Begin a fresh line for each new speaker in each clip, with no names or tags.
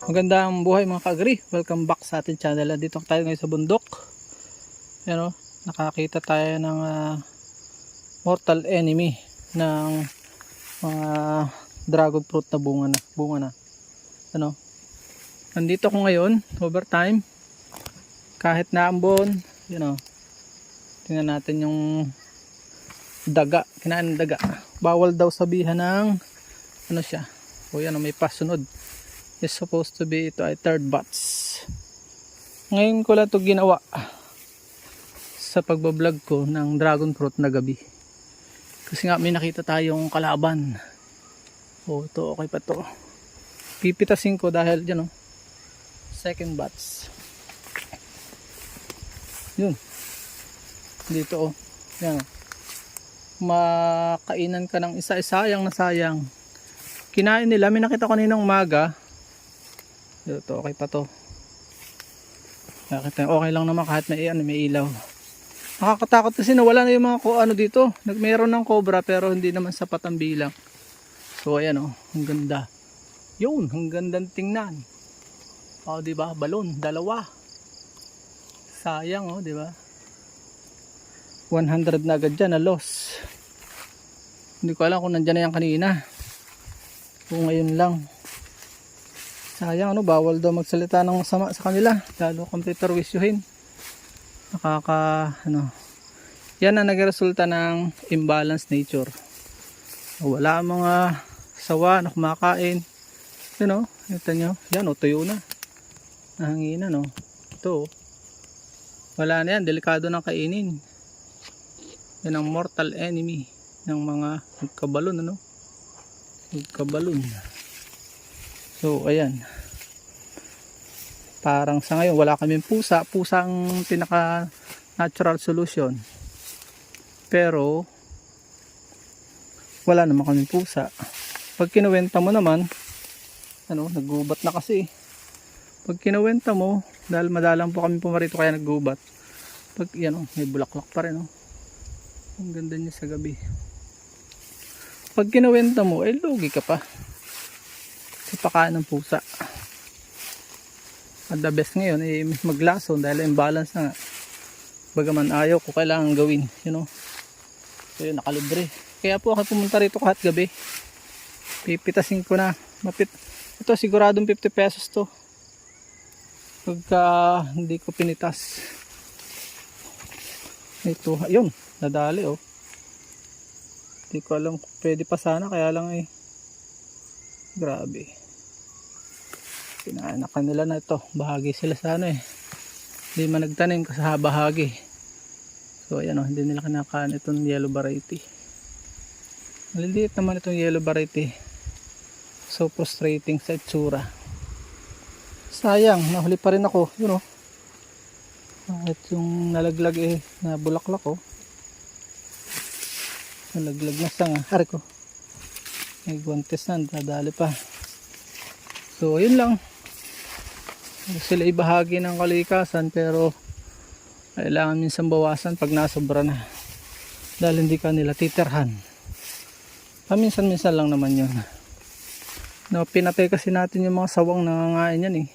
Magandang buhay mga ka-agri. Welcome back sa ating channel. Dito tayo ngayon sa bundok. Yan o, nakakita tayo ng mortal enemy ng mga dragon fruit na bunga na. Ano? Nandito ko ngayon, overtime. Kahit naambon, yan o. Tingnan natin yung daga, kinain ng daga. Bawal daw sabihan ng ano siya. O yan o, may pasunod. Is supposed to be ito ay third batch. Ngayon ko lang ito ginawa sa pagbablog ko ng dragon fruit na gabi. Kasi nga may nakita tayong kalaban. Oh, ito okay pa to. Pipitasin ko dahil dyan oh, second batch. Yun. Dito oh. Yan oh. Makainan ka ng isa-isa, sayang na sayang. Kinain nila, may nakita ko kaninang umaga. Ito, okay pa to. Okay lang naman kahit may ilaw. Nakakatakot kasi nawala na yung mga ano dito. Mayroon ng cobra pero hindi naman sapat ang bilang. So ayan oh, ang ganda. Yun, ang gandang tingnan. Oh, di ba? Balon, dalawa. Sayang oh, di ba? 100 na agad dyan na loss. Hindi ko alam kung nandyan na yan kanina. Kung ngayon lang. Sayang ano, bawal daw magsalita ng masama sa kanila, lalo computer wisyuhin. Yan ang nagresulta ng imbalance nature. Wala mga sawa na kumakain. Yun o, ito nyo, yan o, tuyo na. Nahanginan o. Ito o. Wala na yan, delikado ng kainin. Yan ang mortal enemy ng mga magkabalon ano. Magkabalon. So ayan, parang sa ngayon wala kaming pusa ang pinaka natural solution, pero wala naman kaming pusa. Pag kinuwenta mo naman ano, naggubat na kasi. Pag kinuwenta mo, dahil madalang po kami pumarito kaya naggubat, pag yan oh, may bulaklak pa rin oh. Ang ganda niya sa gabi. Pag kinuwenta mo eh lugi ka pa sa pakain ng pusa. At the best ngayon ay maglason dahil imbalance na nga. Bagaman ayaw ko kailangan gawin, you know. So yun, nakalibre. Kaya po ako pumunta rito kahit gabi. Pipitasin ko na. Ito siguradong 50 pesos to. Pagka hindi ko pinitas. Ito, yun, nadali oh. Hindi ko alam kung pwede pa sana, kaya lang eh. Grabe. Pinaanak nila na ito. Bahagi sila sa ano eh. Hindi man nagtanim kasi bahagi. So ayan o, hindi nila kinakain itong yellow variety. Maliliit naman itong yellow variety. So frustrating sa itsura. Sayang, nahuli pa rin ako. Yun o. At yung nalaglag eh, na bulaklak o. Nalaglag na sanga. Hari ko. May guantes na, dadali pa. So yun lang. Sila ibahagi ng kalikasan pero kailangan minsan bawasan pag nasobra na. Dahil hindi ka nila titirhan. Paminsan-minsan lang naman yun. No, pinatay kasi natin yung mga sawang nangangain yan eh.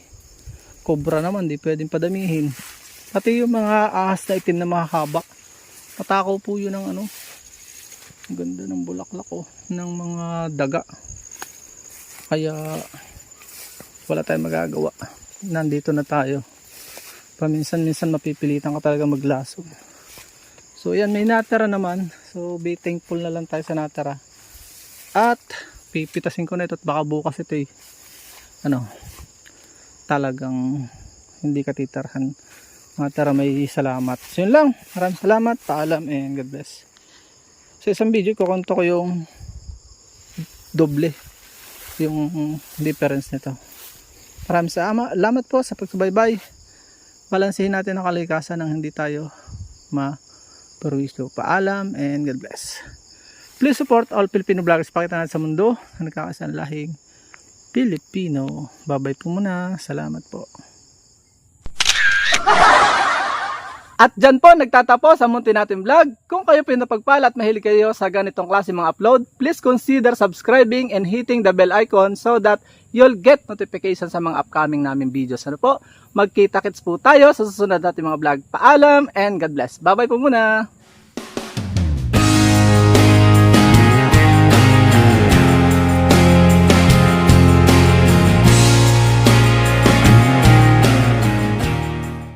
Cobra naman, di pwedeng padamihin. Pati yung mga ahas na itim na mahahaba. Matakaw po yun ng ano. Ang ganda ng bulaklak oh, ng mga daga. Kaya wala tayong magagawa. Nandito na tayo. Paminsan-minsan mapipilitan ka talaga maglaso. So yan, may natira naman. So be thankful na lang tayo sa natira. At pipitasin ko na ito at baka bukas ito eh. Ano, talagang hindi ka titirhan. Natira, may salamat. So yun lang. Maraming salamat. Paalam and God bless. Sa isang video kukunto ko yung doble yung difference nito. Maraming salamat po sa pagsubaybay. Balansehin natin ang kalikasan ng hindi tayo ma-perwisyo. Paalam and God bless. Please support all Filipino vloggers. Pakita natin sa mundo na nagkakasan lahing Pilipino. Bye bye po muna. Salamat po. At dyan po nagtatapos ang munti natin vlog. Kung kayo pinapagpala at mahilig kayo sa ganitong klase mga upload, please consider subscribing and hitting the bell icon so that you'll get notification sa mga upcoming namin videos. Ano po? Magkita-kits po tayo sa susunod natin mga vlog. Paalam and God bless. Bye-bye po muna!